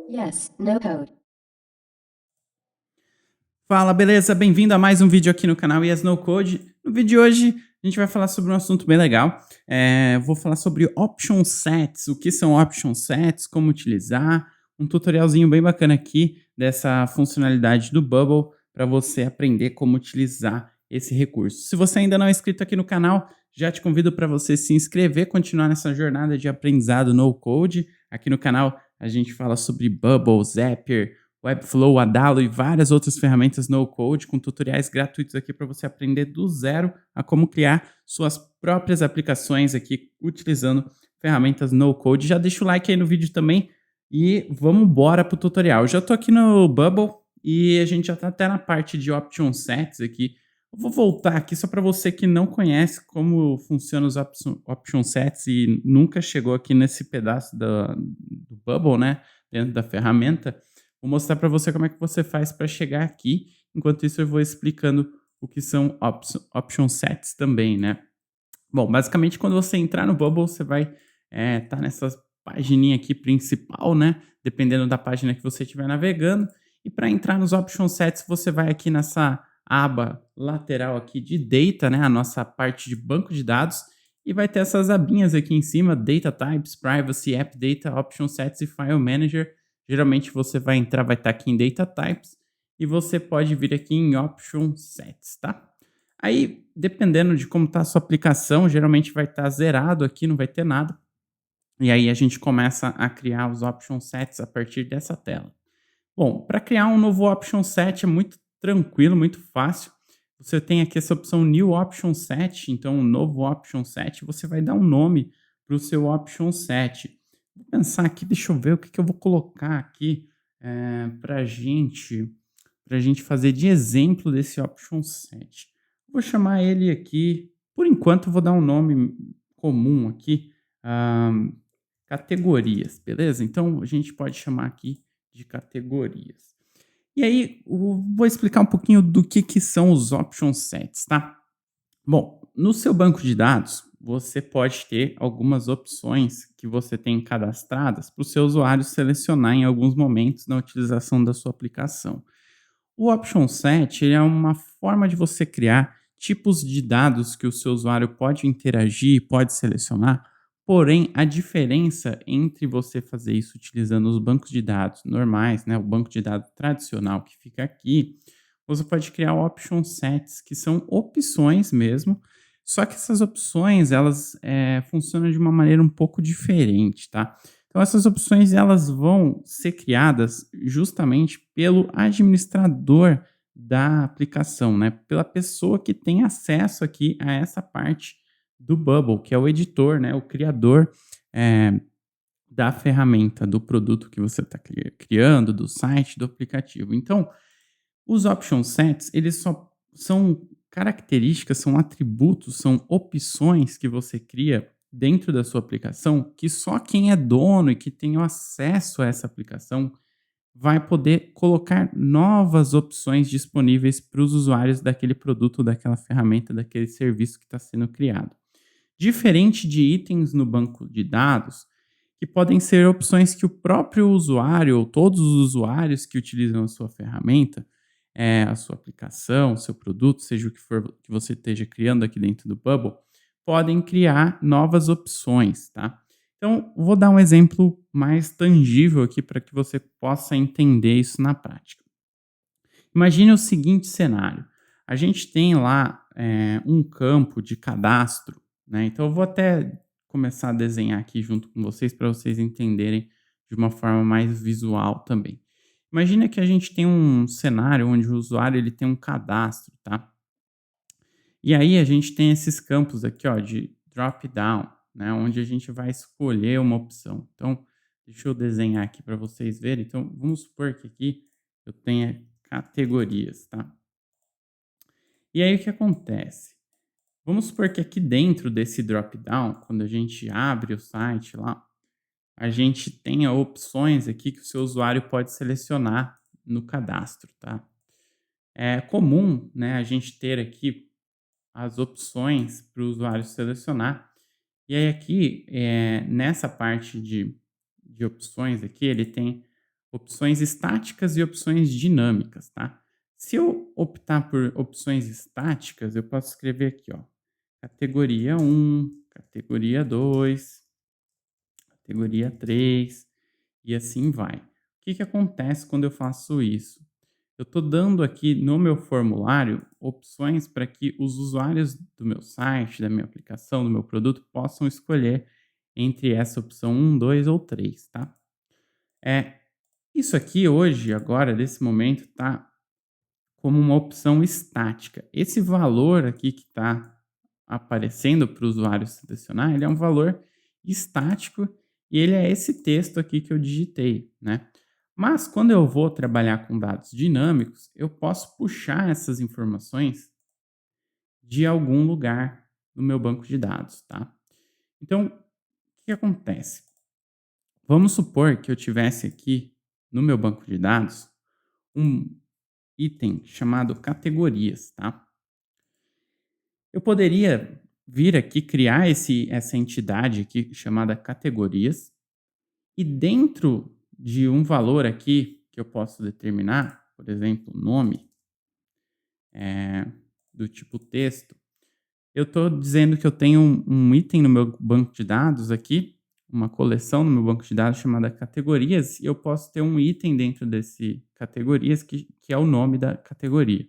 Yes, no code. Fala, beleza? Bem-vindo a mais um vídeo aqui no canal Yes No Code. No vídeo de hoje, a gente vai falar sobre um assunto bem legal. Vou falar sobre option sets, o que são option sets, como utilizar, um tutorialzinho bem bacana aqui dessa funcionalidade do Bubble para você aprender como utilizar esse recurso. Se você ainda não é inscrito aqui no canal, já te convido para você se inscrever, continuar nessa jornada de aprendizado no Code. Aqui no canal a gente fala sobre Bubble, Zapier, Webflow, Adalo e várias outras ferramentas no code com tutoriais gratuitos aqui para você aprender do zero a como criar suas próprias aplicações aqui utilizando ferramentas no code. Já deixa o like aí no vídeo também e vamos embora pro tutorial. Eu já tô aqui no Bubble e a gente já tá até na parte de option sets aqui. Eu vou voltar aqui só para você que não conhece como funcionam os option sets e nunca chegou aqui nesse pedaço do Bubble, né, dentro da ferramenta. Vou mostrar para você como é que você faz para chegar aqui. Enquanto isso, eu vou explicando o que são option sets também, né? Bom, basicamente, quando você entrar no Bubble, você vai tá nessa pagininha aqui principal, né? Dependendo da página que você estiver navegando. E para entrar nos option sets, você vai aqui nessa aba lateral aqui de Data, né? A nossa parte de banco de dados. E vai ter essas abinhas aqui em cima, Data Types, Privacy, App Data, Option Sets e File Manager. Geralmente você vai entrar, vai estar aqui em Data Types. E você pode vir aqui em Option Sets, tá? Aí, dependendo de como está a sua aplicação, geralmente vai estar zerado aqui, não vai ter nada. E aí a gente começa a criar os option sets a partir dessa tela. Bom, para criar um novo option set é muito tranquilo, muito fácil. Você tem aqui essa opção New Option Set, então um novo option set, você vai dar um nome para o seu option set. Vou pensar aqui, deixa eu ver o que, que eu vou colocar aqui para gente fazer de exemplo desse option set. Vou chamar ele aqui, por enquanto vou dar um nome comum aqui, ah, categorias, beleza? Então a gente pode chamar aqui de categorias. E aí, vou explicar um pouquinho do que são os option sets, tá? Bom, no seu banco de dados, você pode ter algumas opções que você tem cadastradas para o seu usuário selecionar em alguns momentos na utilização da sua aplicação. O Option Set ele é uma forma de você criar tipos de dados que o seu usuário pode interagir, pode selecionar. Porém, a diferença entre você fazer isso utilizando os bancos de dados normais, né, o banco de dados tradicional que fica aqui, você pode criar option sets, que são opções mesmo, só que essas opções elas funcionam de uma maneira um pouco diferente, tá? Então essas opções elas vão ser criadas justamente pelo administrador da aplicação, né? Pela pessoa que tem acesso aqui a essa parte do Bubble, que é o editor, né? O criador eh, da ferramenta, do produto que você está criando, do site, do aplicativo. Então, os option sets, eles só são características, são atributos, são opções que você cria dentro da sua aplicação que só quem é dono e que tem o acesso a essa aplicação vai poder colocar novas opções disponíveis para os usuários daquele produto, daquela ferramenta, daquele serviço que está sendo criado. Diferente de itens no banco de dados, que podem ser opções que o próprio usuário ou todos os usuários que utilizam a sua ferramenta, a sua aplicação, o seu produto, seja o que for que você esteja criando aqui dentro do Bubble, podem criar novas opções, tá? Então, vou dar um exemplo mais tangível aqui para que você possa entender isso na prática. Imagine o seguinte cenário: a gente tem lá um campo de cadastro, né? Então eu vou até começar a desenhar aqui junto com vocês para vocês entenderem de uma forma mais visual também. Imagina que a gente tem um cenário onde o usuário ele tem um cadastro, tá? E aí a gente tem esses campos aqui, ó, de drop down, né? Onde a gente vai escolher uma opção. Então, deixa eu desenhar aqui para vocês verem. Então, vamos supor que aqui eu tenha categorias, tá? E aí o que acontece? Vamos supor que aqui dentro desse drop-down, quando a gente abre o site lá, a gente tenha opções aqui que o seu usuário pode selecionar no cadastro, tá? É comum, né, a gente ter aqui as opções para o usuário selecionar. E aí aqui, nessa parte de opções aqui, ele tem opções estáticas e opções dinâmicas, tá? Se eu optar por opções estáticas, eu posso escrever aqui, ó, categoria um, categoria 2, categoria 3 e assim vai. O que que acontece quando eu faço isso? Eu estou dando aqui no meu formulário opções para que os usuários do meu site, da minha aplicação, do meu produto possam escolher entre essa opção um, 2 ou 3, tá? É, isso aqui hoje, agora, nesse momento, está como uma opção estática. Esse valor aqui que está aparecendo para o usuário selecionar, ele é um valor estático e ele é esse texto aqui que eu digitei, né? Mas quando eu vou trabalhar com dados dinâmicos, eu posso puxar essas informações de algum lugar no meu banco de dados, tá? Então, o que acontece? Vamos supor que eu tivesse aqui no meu banco de dados um item chamado categorias, tá? Eu poderia vir aqui criar essa entidade aqui chamada categorias e dentro de um valor aqui que eu posso determinar, por exemplo, nome, do tipo texto, eu estou dizendo que eu tenho um item no meu banco de dados aqui, uma coleção no meu banco de dados chamada categorias, e eu posso ter um item dentro desse categorias que é o nome da categoria.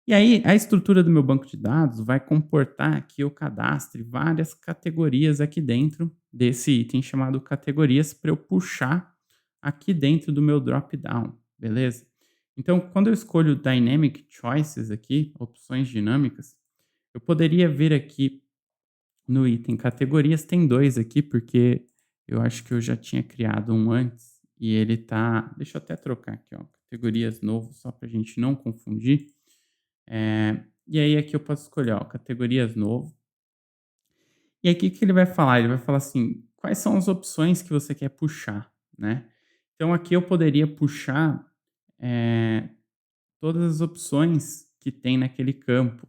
E aí, a estrutura do meu banco de dados vai comportar que eu cadastre várias categorias aqui dentro desse item chamado categorias para eu puxar aqui dentro do meu drop-down, beleza? Então, quando eu escolho Dynamic Choices aqui, opções dinâmicas, eu poderia vir aqui no item categorias, tem dois aqui, porque eu acho que eu já tinha criado um antes e ele tá. Deixa eu até trocar aqui, ó, categorias novo, só para a gente não confundir. E aí aqui eu posso escolher, ó, categorias novo. E aqui o que ele vai falar? Ele vai falar assim, quais são as opções que você quer puxar, né? Então aqui eu poderia puxar eh, todas as opções que tem naquele campo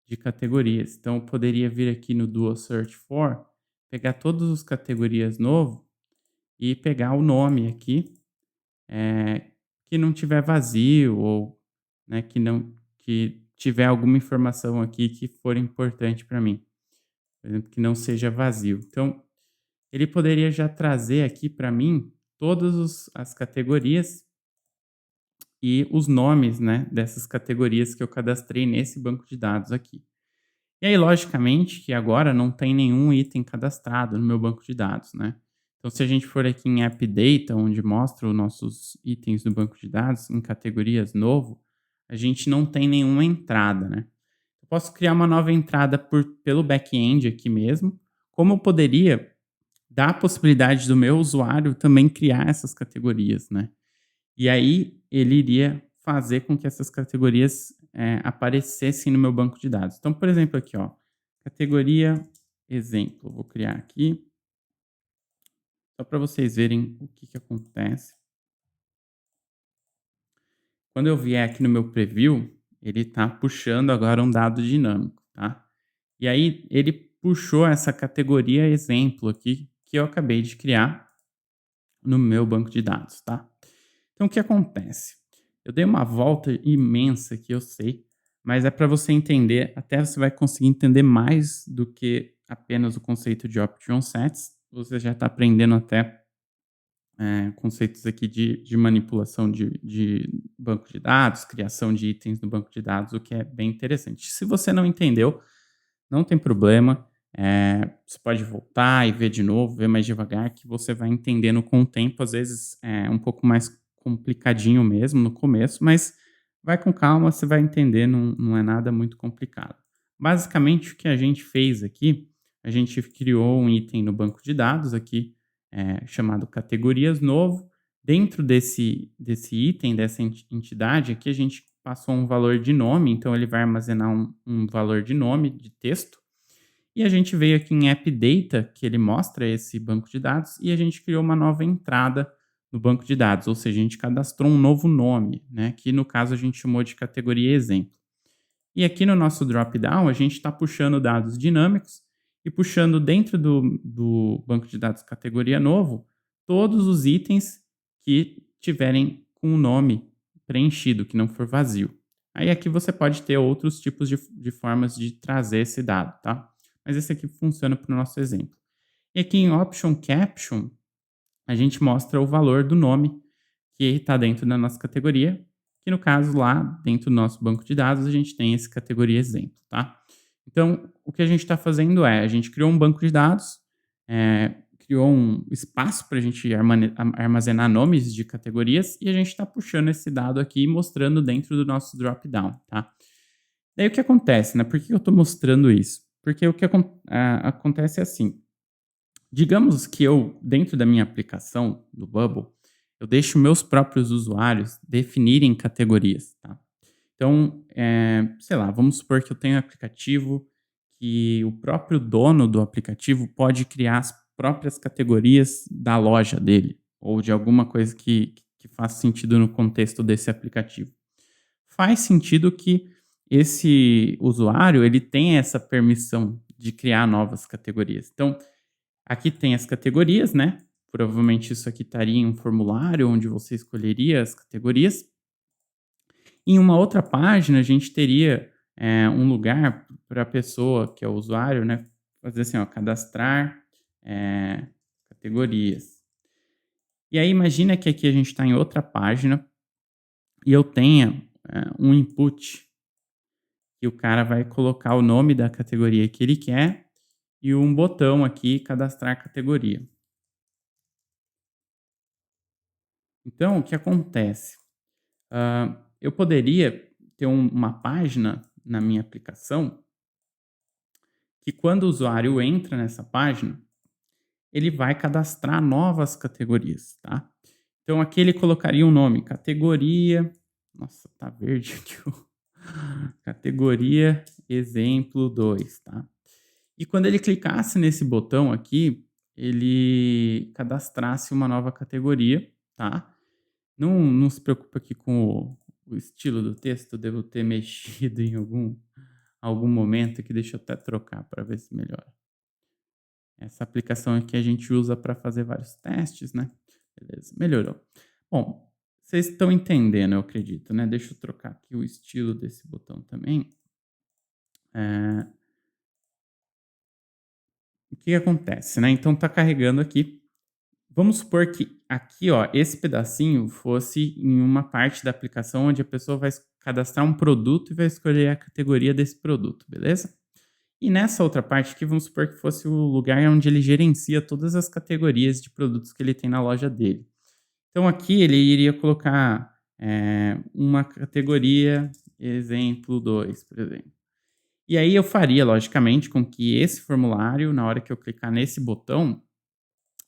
de categorias. Então eu poderia vir aqui no Dual Search For, pegar todas as categorias novo e pegar o nome aqui, que não tiver vazio ou, né, que tiver alguma informação aqui que for importante para mim. Por exemplo, que não seja vazio. Então, ele poderia já trazer aqui para mim todas as categorias e os nomes, né, dessas categorias que eu cadastrei nesse banco de dados aqui. E aí, logicamente, que agora não tem nenhum item cadastrado no meu banco de dados, né? Então, se a gente for aqui em App Data, onde mostra os nossos itens do banco de dados, em categorias novo, a gente não tem nenhuma entrada, né? Eu posso criar uma nova entrada pelo back-end aqui mesmo, como eu poderia dar a possibilidade do meu usuário também criar essas categorias, né? E aí ele iria fazer com que essas categorias aparecessem no meu banco de dados. Então, por exemplo, aqui, ó, categoria exemplo, vou criar aqui, só para vocês verem o que acontece. Quando eu vier aqui no meu preview, ele está puxando agora um dado dinâmico, tá? E aí ele puxou essa categoria exemplo aqui que eu acabei de criar no meu banco de dados, tá? Então o que acontece? Eu dei uma volta imensa aqui, eu sei, mas é para você entender, até você vai conseguir entender mais do que apenas o conceito de option sets. Você já está aprendendo até conceitos aqui de manipulação de banco de dados, criação de itens no banco de dados, o que é bem interessante. Se você não entendeu, não tem problema. Você pode voltar e ver de novo, ver mais devagar, que você vai entendendo com o tempo. Às vezes é um pouco mais complicadinho mesmo no começo, mas vai com calma, você vai entender, não é nada muito complicado. Basicamente, o que a gente fez aqui, a gente criou um item no banco de dados aqui, chamado categorias novo. Dentro desse item, dessa entidade aqui, a gente passou um valor de nome, então ele vai armazenar um valor de nome, de texto. E a gente veio aqui em App Data, que ele mostra esse banco de dados, e a gente criou uma nova entrada no banco de dados, ou seja, a gente cadastrou um novo nome, né, que no caso a gente chamou de categoria exemplo. E aqui no nosso drop-down, a gente está puxando dados dinâmicos e puxando dentro do banco de dados categoria novo todos os itens que tiverem com o nome preenchido, que não for vazio. Aí aqui você pode ter outros tipos de formas de trazer esse dado, tá? Mas esse aqui funciona para o nosso exemplo. E aqui em Option Caption, a gente mostra o valor do nome que está dentro da nossa categoria, que no caso lá, dentro do nosso banco de dados, a gente tem esse categoria exemplo, tá? Então, o que a gente está fazendo é, a gente criou um banco de dados, criou um espaço para a gente armazenar nomes de categorias e a gente está puxando esse dado aqui e mostrando dentro do nosso drop-down, tá? Daí o que acontece, né? Por que eu estou mostrando isso? Porque o que acontece é assim, digamos que eu, dentro da minha aplicação do Bubble, eu deixo meus próprios usuários definirem categorias, tá? Então, sei lá, vamos supor que eu tenho um aplicativo que o próprio dono do aplicativo pode criar as próprias categorias da loja dele, ou de alguma coisa que faça sentido no contexto desse aplicativo. Faz sentido que esse usuário ele tenha essa permissão de criar novas categorias. Então, aqui tem as categorias, né? Provavelmente isso aqui estaria em um formulário onde você escolheria as categorias. Em uma outra página, a gente teria um lugar para a pessoa, que é o usuário, né? Fazer assim, ó, cadastrar categorias. E aí, imagina que aqui a gente está em outra página e eu tenha um input que o cara vai colocar o nome da categoria que ele quer e um botão aqui, cadastrar categoria. Então, o que acontece? Eu poderia ter uma página na minha aplicação que quando o usuário entra nessa página, ele vai cadastrar novas categorias, tá? Então aqui ele colocaria um nome, categoria, nossa, tá verde aqui, categoria exemplo 2, tá? E quando ele clicasse nesse botão aqui, ele cadastrasse uma nova categoria, tá? Não se preocupa aqui com o estilo do texto, eu devo ter mexido em algum momento aqui, deixa eu até trocar para ver se melhora. Essa aplicação aqui a gente usa para fazer vários testes, né? Beleza, melhorou. Bom, vocês estão entendendo, eu acredito, né? Deixa eu trocar aqui o estilo desse botão também. O que acontece, né? Então tá carregando aqui. Vamos supor que aqui, ó, esse pedacinho fosse em uma parte da aplicação onde a pessoa vai cadastrar um produto e vai escolher a categoria desse produto, beleza? E nessa outra parte aqui, vamos supor que fosse o lugar onde ele gerencia todas as categorias de produtos que ele tem na loja dele. Então aqui ele iria colocar uma categoria exemplo 2, por exemplo. E aí eu faria, logicamente, com que esse formulário, na hora que eu clicar nesse botão,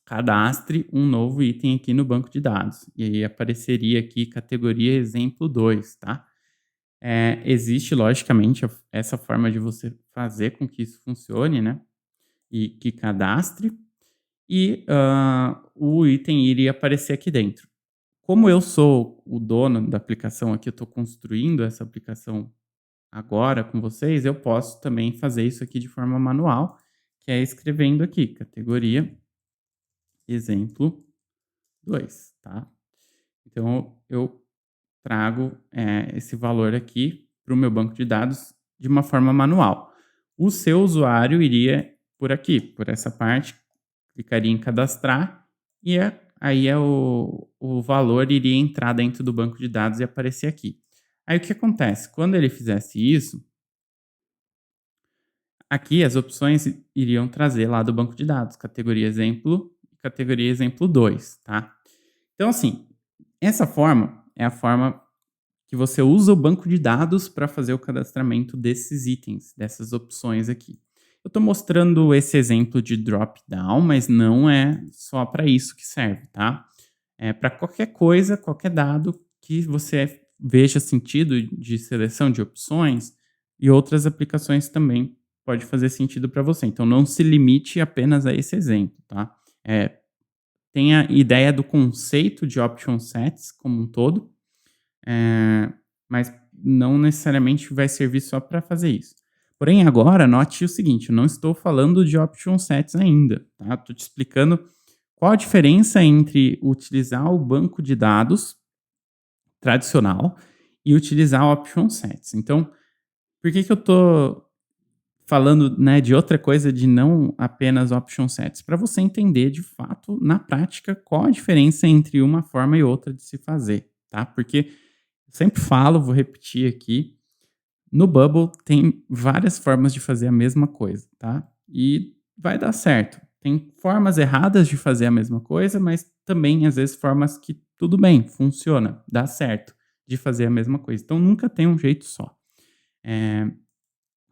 cadastre um novo item aqui no banco de dados. E aí apareceria aqui categoria exemplo 2, tá? Existe, logicamente, essa forma de você fazer com que isso funcione, né? E que cadastre. E o item iria aparecer aqui dentro. Como eu sou o dono da aplicação aqui, eu estou construindo essa aplicação agora com vocês, eu posso também fazer isso aqui de forma manual, que é escrevendo aqui, categoria exemplo 2, tá? Então, eu trago esse valor aqui para o meu banco de dados de uma forma manual. O seu usuário iria por aqui, por essa parte, clicaria em cadastrar e aí o valor iria entrar dentro do banco de dados e aparecer aqui. Aí o que acontece? Quando ele fizesse isso, aqui as opções iriam trazer lá do banco de dados, categoria exemplo e categoria exemplo 2, tá? Então, assim, essa forma é a forma que você usa o banco de dados para fazer o cadastramento desses itens, dessas opções aqui. Eu estou mostrando esse exemplo de drop-down, mas não é só para isso que serve, tá? É para qualquer coisa, qualquer dado que você veja sentido de seleção de opções e outras aplicações também pode fazer sentido para você. Então, não se limite apenas a esse exemplo, tá? Tenha ideia do conceito de option sets como um todo, mas não necessariamente vai servir só para fazer isso. Porém, agora, note o seguinte, eu não estou falando de option sets ainda, tá? Estou te explicando qual a diferença entre utilizar o banco de dados tradicional e utilizar option sets. Então, por que eu tô falando, né, de outra coisa de não apenas option sets? Para você entender de fato, na prática, qual a diferença entre uma forma e outra de se fazer, tá? Porque eu sempre falo, vou repetir aqui, no Bubble tem várias formas de fazer a mesma coisa, tá? E vai dar certo. Tem formas erradas de fazer a mesma coisa, mas também, às vezes, formas que tudo bem, funciona, dá certo de fazer a mesma coisa. Então, nunca tem um jeito só. Eh,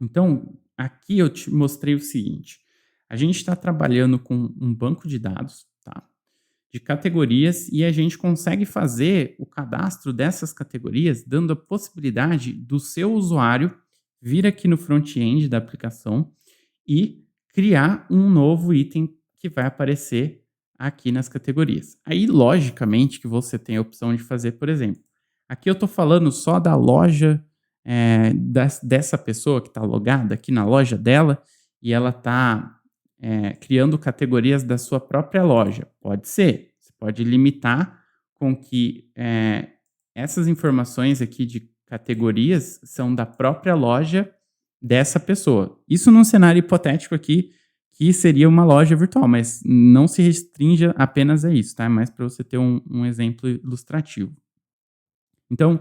então, aqui eu te mostrei o seguinte: a gente está trabalhando com um banco de dados, tá? De categorias e a gente consegue fazer o cadastro dessas categorias, dando a possibilidade do seu usuário vir aqui no front-end da aplicação e criar um novo item que vai aparecer aqui nas categorias. Aí, logicamente, que você tem a opção de fazer, por exemplo, aqui eu estou falando só da loja dessa pessoa que está logada aqui na loja dela e ela está criando categorias da sua própria loja. Pode ser. Você pode limitar com que essas informações aqui de categorias são da própria loja dessa pessoa. Isso num cenário hipotético aqui, que seria uma loja virtual, mas não se restringe apenas a isso, tá? É mais para você ter um exemplo ilustrativo. Então,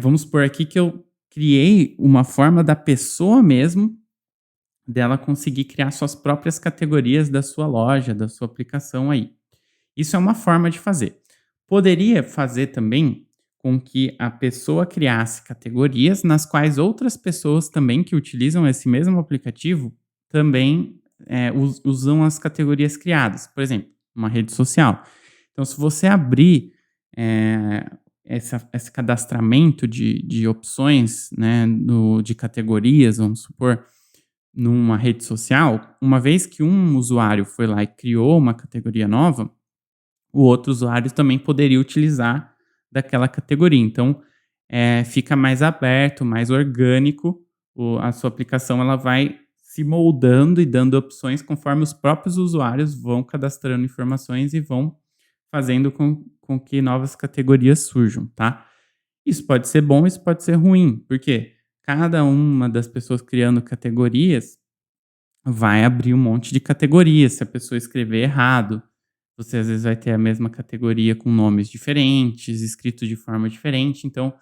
vamos supor aqui que eu criei uma forma da pessoa mesmo dela conseguir criar suas próprias categorias da sua loja, da sua aplicação aí. Isso é uma forma de fazer. Poderia fazer também com que a pessoa criasse categorias nas quais outras pessoas também que utilizam esse mesmo aplicativo também usam as categorias criadas. Por exemplo, uma rede social. Então, se você abrir esse cadastramento de opções, né, de categorias, vamos supor, numa rede social, uma vez que um usuário foi lá e criou uma categoria nova, o outro usuário também poderia utilizar daquela categoria. Então, fica mais aberto, mais orgânico, a sua aplicação ela vai se moldando e dando opções conforme os próprios usuários vão cadastrando informações e vão fazendo com que novas categorias surjam, tá? Isso pode ser bom, isso pode ser ruim, porque cada uma das pessoas criando categorias vai abrir um monte de categorias. Se a pessoa escrever errado, você às vezes vai ter a mesma categoria com nomes diferentes, escrito de forma diferente. Então,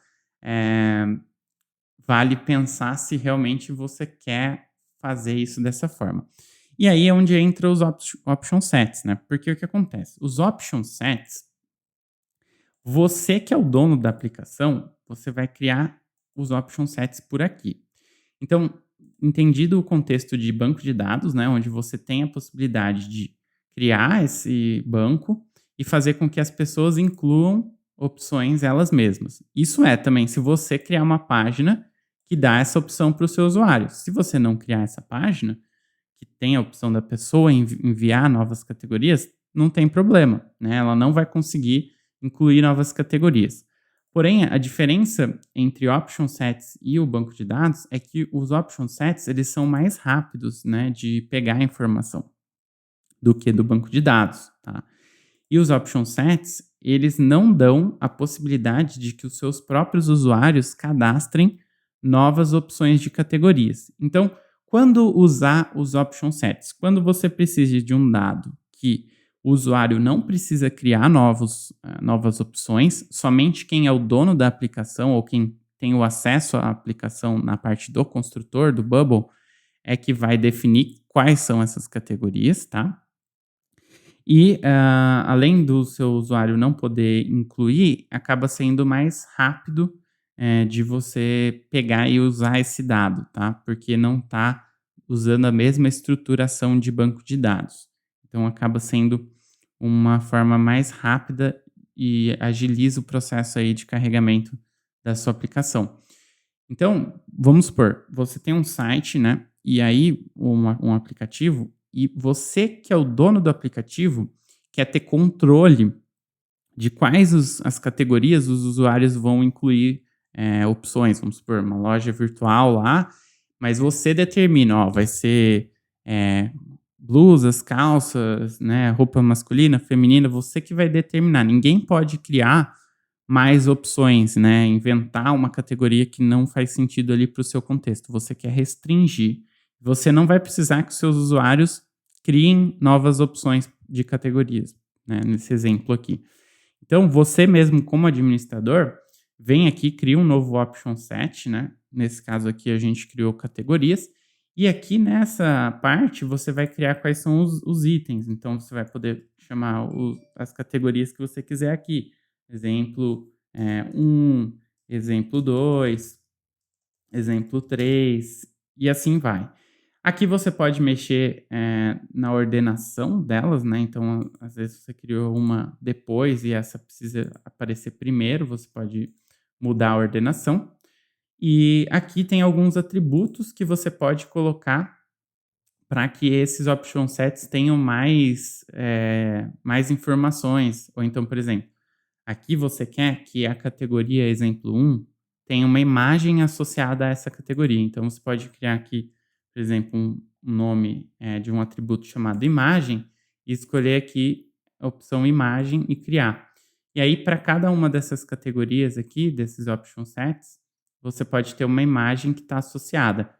eh, vale pensar se realmente você quer fazer isso dessa forma. E aí é onde entra os option sets, né? Porque o que acontece? Os option sets, você que é o dono da aplicação, você vai criar os option sets por aqui. Então, entendido o contexto de banco de dados, né, onde você tem a possibilidade de criar esse banco e fazer com que as pessoas incluam opções elas mesmas. Isso é também se você criar uma página que dá essa opção para o seu usuário. Se você não criar essa página, que tem a opção da pessoa enviar novas categorias, não tem problema, né? Ela não vai conseguir incluir novas categorias. Porém, a diferença entre option sets e o banco de dados é que os option sets eles são mais rápidos, né, de pegar a informação do que do banco de dados, tá? E os option sets, eles não dão a possibilidade de que os seus próprios usuários cadastrem novas opções de categorias. Então, quando usar os option sets? Quando você precisa de um dado que o usuário não precisa criar novas opções, somente quem é o dono da aplicação ou quem tem o acesso à aplicação na parte do construtor, do Bubble, é que vai definir quais são essas categorias, tá? E, além do seu usuário não poder incluir, acaba sendo mais rápido, de você pegar e usar esse dado, tá? Porque não está usando a mesma estruturação de banco de dados. Então acaba sendo uma forma mais rápida e agiliza o processo aí de carregamento da sua aplicação. Então, vamos supor, você tem um site, né? E aí um aplicativo, e você que é o dono do aplicativo quer ter controle de quais as categorias os usuários vão incluir opções. Vamos supor, uma loja virtual lá, mas você determina, ó, vai ser blusas, calças, né, roupa masculina, feminina, você que vai determinar. Ninguém pode criar mais opções, né, inventar uma categoria que não faz sentido ali para o seu contexto. Você quer restringir. Você não vai precisar que os seus usuários criem novas opções de categorias, né, nesse exemplo aqui. Então, você mesmo como administrador, vem aqui, cria um novo option set, né? Nesse caso aqui a gente criou categorias. E aqui nessa parte você vai criar quais são os itens. Então, você vai poder chamar as categorias que você quiser aqui. Exemplo 1, exemplo 2, exemplo 3 e assim vai. Aqui você pode mexer, na ordenação delas, né, então às vezes você criou uma depois e essa precisa aparecer primeiro, você pode mudar a ordenação. E aqui tem alguns atributos que você pode colocar para que esses option sets tenham mais informações. Ou então, por exemplo, aqui você quer que a categoria exemplo 1 tenha uma imagem associada a essa categoria. Então, você pode criar aqui, por exemplo, um nome de um atributo chamado imagem e escolher aqui a opção imagem e criar. E aí, para cada uma dessas categorias aqui, desses option sets, você pode ter uma imagem que está associada.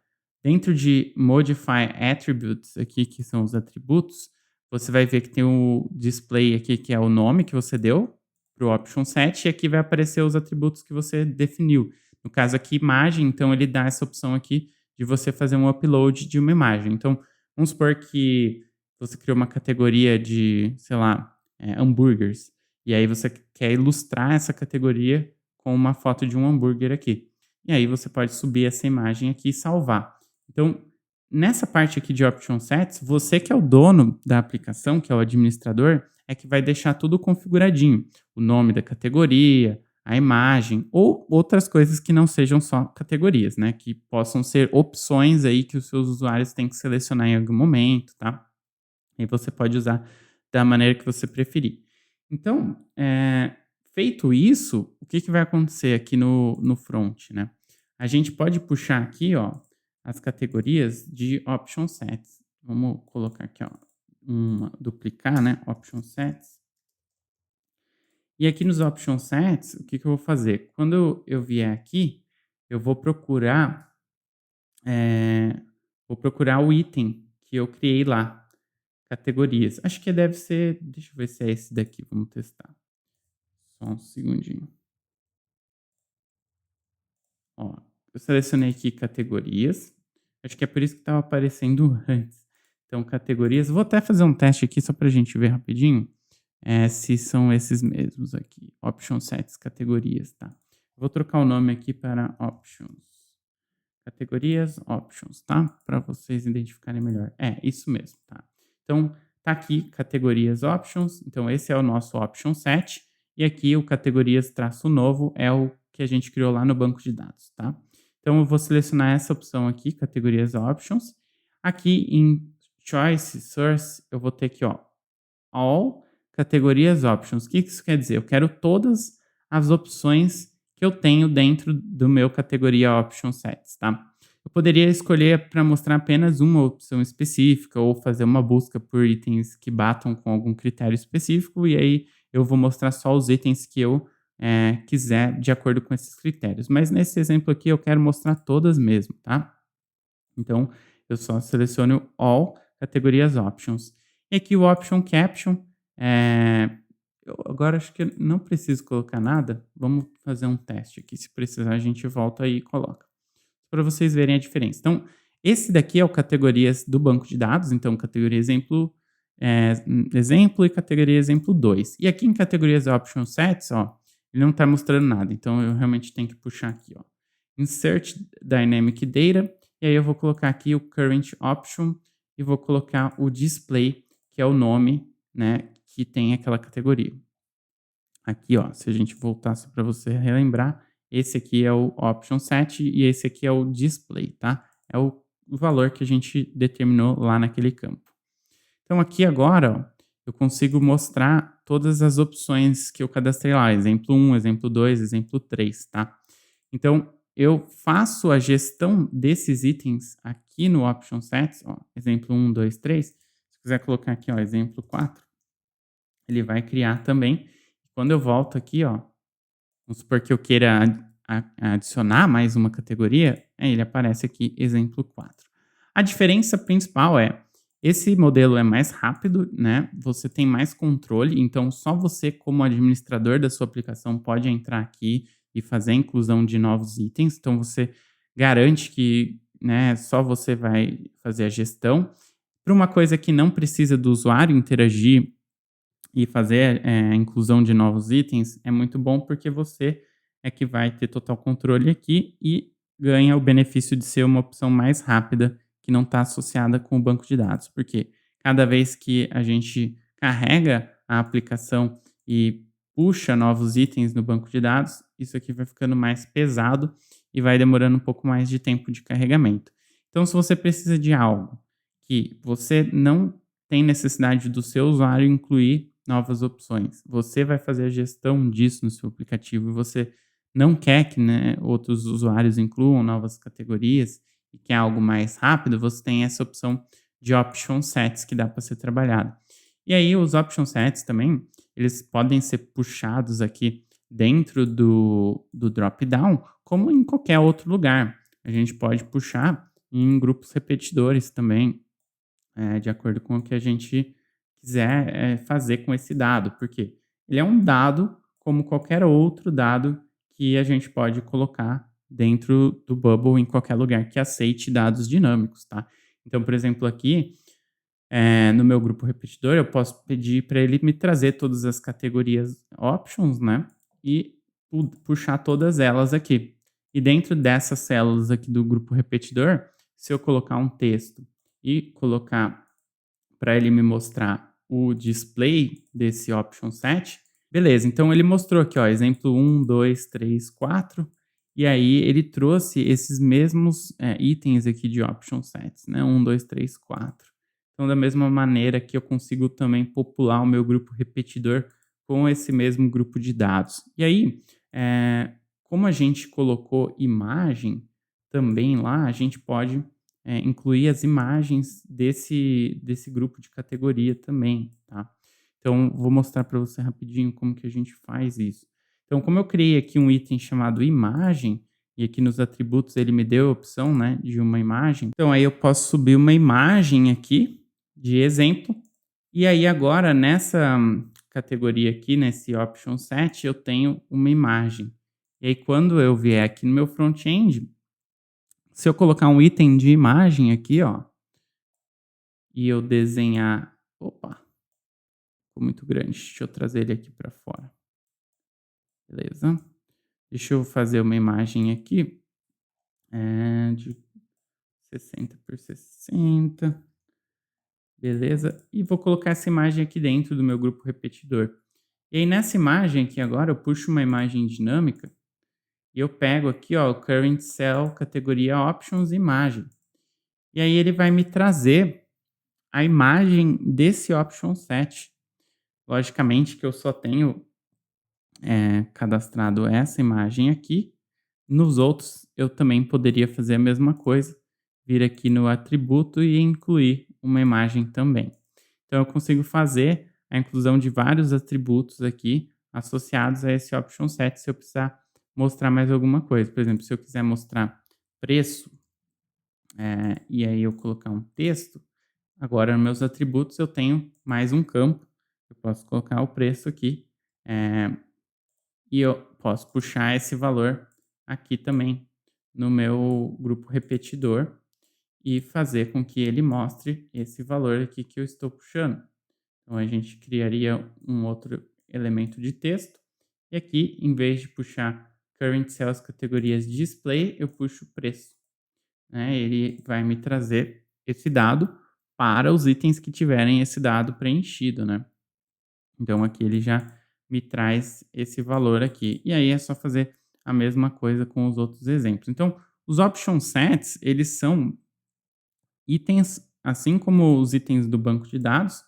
Dentro de Modify Attributes, aqui, que são os atributos, você vai ver que tem o display aqui, que é o nome que você deu para o option set, e aqui vai aparecer os atributos que você definiu. No caso aqui, imagem, então ele dá essa opção aqui de você fazer um upload de uma imagem. Então, vamos supor que você criou uma categoria de, sei lá, hambúrgueres, e aí você quer ilustrar essa categoria com uma foto de um hambúrguer aqui. E aí você pode subir essa imagem aqui e salvar. Então, nessa parte aqui de Option Sets, você que é o dono da aplicação, que é o administrador, é que vai deixar tudo configuradinho. O nome da categoria, a imagem, ou outras coisas que não sejam só categorias, né? Que possam ser opções aí que os seus usuários têm que selecionar em algum momento, tá? E você pode usar da maneira que você preferir. Então, feito isso, o que vai acontecer aqui no front, né? A gente pode puxar aqui, ó, as categorias de option sets. Vamos colocar aqui, ó, duplicar, né? Option sets. E aqui nos option sets, o que eu vou fazer? Quando eu vier aqui, eu vou procurar o item que eu criei lá, categorias. Acho que deve ser, deixa eu ver se é esse daqui, vamos testar. Só um segundinho. Ó, eu selecionei aqui categorias. Acho que é por isso que estava aparecendo antes. Então, categorias. Vou até fazer um teste aqui só para a gente ver rapidinho se são esses mesmos aqui. Option sets, categorias, tá? Vou trocar o nome aqui para options. Categorias, options, tá? Para vocês identificarem melhor. É, isso mesmo, tá? Então, tá aqui categorias options. Então, esse é o nosso option set. E aqui o categorias traço novo é o que a gente criou lá no banco de dados, tá? Então, eu vou selecionar essa opção aqui, categorias options. Aqui em choice source, eu vou ter aqui, ó, all categorias options. O que isso quer dizer? Eu quero todas as opções que eu tenho dentro do meu categoria option sets, tá? Eu poderia escolher para mostrar apenas uma opção específica ou fazer uma busca por itens que batam com algum critério específico e aí eu vou mostrar só os itens que eu quiser de acordo com esses critérios. Mas nesse exemplo aqui eu quero mostrar todas mesmo, tá? Então eu só seleciono all categorias options. E aqui o option caption, eu agora acho que eu não preciso colocar nada. Vamos fazer um teste aqui. Se precisar, a gente volta aí e coloca. Para vocês verem a diferença. Então, esse daqui é o categorias do banco de dados. Então, categoria exemplo, exemplo e categoria exemplo 2. E aqui em categorias option sets, ó, ele não está mostrando nada. Então, eu realmente tenho que puxar aqui, ó. Insert Dynamic Data. E aí eu vou colocar aqui o Current Option e vou colocar o Display, que é o nome, né, que tem aquela categoria. Aqui, ó, se a gente voltasse para você relembrar, esse aqui é o Option Set e esse aqui é o Display, tá? É o valor que a gente determinou lá naquele campo. Então, aqui agora, ó, eu consigo mostrar todas as opções que eu cadastrei lá. Exemplo 1, exemplo 2, exemplo 3, tá? Então, eu faço a gestão desses itens aqui no Option Sets, ó, exemplo 1, 2, 3. Se Se quiser colocar aqui, ó, exemplo 4, ele vai criar também. Quando eu volto aqui, ó, vamos supor que eu queira adicionar mais uma categoria, aí ele aparece aqui, exemplo 4. A diferença principal é, esse modelo é mais rápido, né? Você tem mais controle, então só você como administrador da sua aplicação pode entrar aqui e fazer a inclusão de novos itens. Então você garante que, né, só você vai fazer a gestão. Para uma coisa que não precisa do usuário interagir e fazer, a inclusão de novos itens é muito bom, porque você é que vai ter total controle aqui e ganha o benefício de ser uma opção mais rápida, que não está associada com o banco de dados. Porque cada vez que a gente carrega a aplicação e puxa novos itens no banco de dados, isso aqui vai ficando mais pesado e vai demorando um pouco mais de tempo de carregamento. Então, se você precisa de algo que você não tem necessidade do seu usuário incluir novas opções. Você vai fazer a gestão disso no seu aplicativo e você não quer que, né, outros usuários incluam novas categorias e quer algo mais rápido, você tem essa opção de option sets que dá para ser trabalhado. E aí os option sets também, eles podem ser puxados aqui dentro do drop-down, como em qualquer outro lugar. A gente pode puxar em grupos repetidores também, de acordo com o que a gente quiser fazer com esse dado, porque ele é um dado como qualquer outro dado que a gente pode colocar dentro do Bubble em qualquer lugar que aceite dados dinâmicos, tá? Então, por exemplo, aqui no meu grupo repetidor, eu posso pedir para ele me trazer todas as categorias options, né? E puxar todas elas aqui. E dentro dessas células aqui do grupo repetidor, se eu colocar um texto e colocar para ele me mostrar o display desse option set, beleza. Então ele mostrou aqui, ó, exemplo 1, 2, 3, 4, e aí ele trouxe esses mesmos itens aqui de option sets, né? 1, 2, 3, 4. Então, da mesma maneira que eu consigo também popular o meu grupo repetidor com esse mesmo grupo de dados. E aí, como a gente colocou imagem também lá, a gente pode incluir as imagens desse grupo de categoria também, tá? Então, vou mostrar para você rapidinho como que a gente faz isso. Então, como eu criei aqui um item chamado imagem, e aqui nos atributos ele me deu a opção, né, de uma imagem. Então, aí eu posso subir uma imagem aqui, de exemplo, e aí agora nessa categoria aqui, nesse option set, eu tenho uma imagem. E aí quando eu vier aqui no meu front-end, se eu colocar um item de imagem aqui, ó, e eu desenhar... Opa, ficou muito grande. Deixa eu trazer ele aqui para fora. Beleza? Deixa eu fazer uma imagem aqui de 60 por 60. Beleza? E vou colocar essa imagem aqui dentro do meu grupo repetidor. E aí nessa imagem aqui agora, eu puxo uma imagem dinâmica e eu pego aqui, ó, o Current Cell, categoria Options, imagem. E aí ele vai me trazer a imagem desse Option Set. Logicamente que eu só tenho cadastrado essa imagem aqui. Nos outros, eu também poderia fazer a mesma coisa, vir aqui no atributo e incluir uma imagem também. Então, eu consigo fazer a inclusão de vários atributos aqui associados a esse option set, se eu precisar mostrar mais alguma coisa. Por exemplo, se eu quiser mostrar preço, e aí eu colocar um texto, agora nos meus atributos eu tenho mais um campo, eu posso colocar o preço aqui, e eu posso puxar esse valor aqui também no meu grupo repetidor e fazer com que ele mostre esse valor aqui que eu estou puxando. Então, a gente criaria um outro elemento de texto e aqui, em vez de puxar Current Sales categorias Display, eu puxo preço, né? Ele vai me trazer esse dado para os itens que tiverem esse dado preenchido, né? Então, aqui ele já me traz esse valor aqui. E aí é só fazer a mesma coisa com os outros exemplos. Então, os option sets, eles são itens, assim como os itens do banco de dados,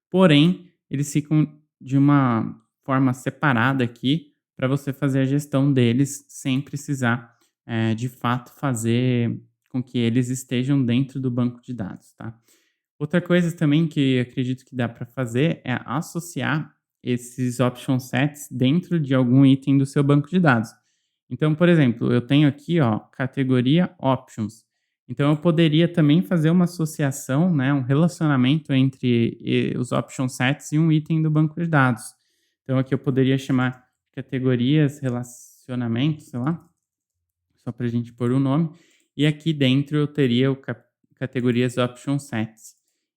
porém, eles ficam de uma forma separada aqui para você fazer a gestão deles sem precisar, de fato, fazer com que eles estejam dentro do banco de dados, tá? Outra coisa também que acredito que dá para fazer é associar esses option sets dentro de algum item do seu banco de dados. Então, por exemplo, eu tenho aqui, ó, categoria options. Então, eu poderia também fazer uma associação, né, um relacionamento entre os option sets e um item do banco de dados. Então, aqui eu poderia chamar categorias relacionamento, sei lá, só para a gente pôr o nome. E aqui dentro eu teria categorias option sets.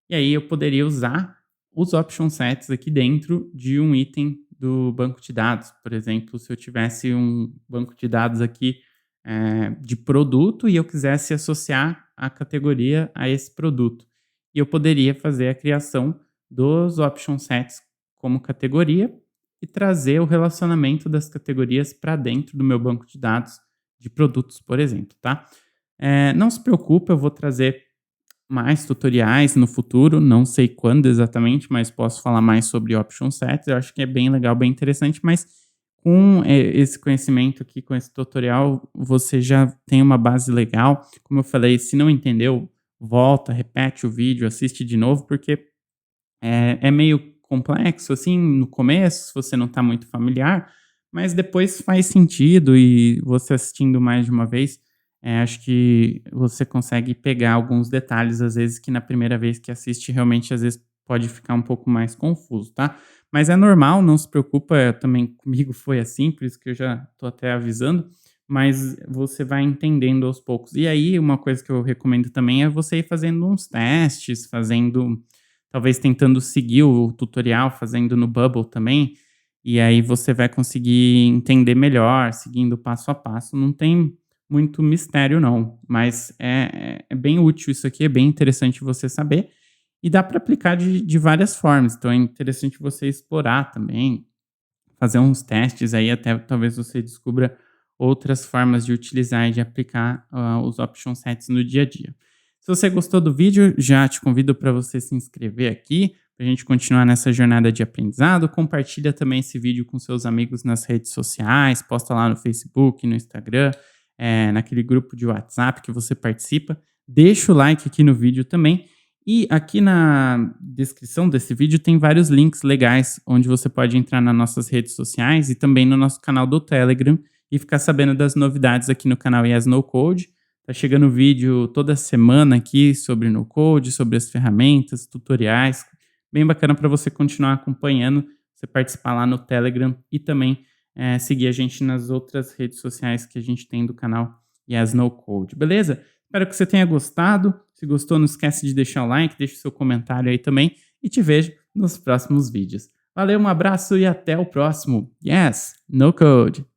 E aí eu poderia usar os option sets aqui dentro de um item do banco de dados. Por exemplo, se eu tivesse um banco de dados aqui de produto e eu quisesse associar a categoria a esse produto. E eu poderia fazer a criação dos option sets como categoria e trazer o relacionamento das categorias para dentro do meu banco de dados de produtos, por exemplo, tá? Não se preocupe, eu vou trazer mais tutoriais no futuro, não sei quando exatamente, mas posso falar mais sobre option sets. Eu acho que é bem legal, bem interessante, mas com esse conhecimento aqui, com esse tutorial, você já tem uma base legal. Como eu falei, se não entendeu, volta, repete o vídeo, assiste de novo, porque é meio complexo, assim, no começo, se você não está muito familiar, mas depois faz sentido e você assistindo mais de uma vez, acho que você consegue pegar alguns detalhes, às vezes, que na primeira vez que assiste, realmente, às vezes, pode ficar um pouco mais confuso, tá? Mas é normal, não se preocupa, também comigo foi assim, por isso que eu já tô até avisando, mas você vai entendendo aos poucos. E aí, uma coisa que eu recomendo também é você ir fazendo uns testes, fazendo talvez tentando seguir o tutorial, fazendo no Bubble também, e aí você vai conseguir entender melhor, seguindo passo a passo. Não tem muito mistério não, mas é bem útil isso aqui, é bem interessante você saber, e dá para aplicar de várias formas, então é interessante você explorar também, fazer uns testes aí, até talvez você descubra outras formas de utilizar e de aplicar os option sets no dia a dia. Se você gostou do vídeo, já te convido para você se inscrever aqui, para a gente continuar nessa jornada de aprendizado. Compartilha também esse vídeo com seus amigos nas redes sociais, posta lá no Facebook, no Instagram, naquele grupo de WhatsApp que você participa. Deixa o like aqui no vídeo também. E aqui na descrição desse vídeo tem vários links legais, onde você pode entrar nas nossas redes sociais e também no nosso canal do Telegram e ficar sabendo das novidades aqui no canal Yes No Code. Tá chegando vídeo toda semana aqui sobre no code, sobre as ferramentas, tutoriais. Bem bacana para você continuar acompanhando, você participar lá no Telegram e também seguir a gente nas outras redes sociais que a gente tem do canal Yes No Code, beleza? Espero que você tenha gostado. Se gostou, não esquece de deixar o like, deixa o seu comentário aí também e te vejo nos próximos vídeos. Valeu, um abraço e até o próximo. Yes, No Code!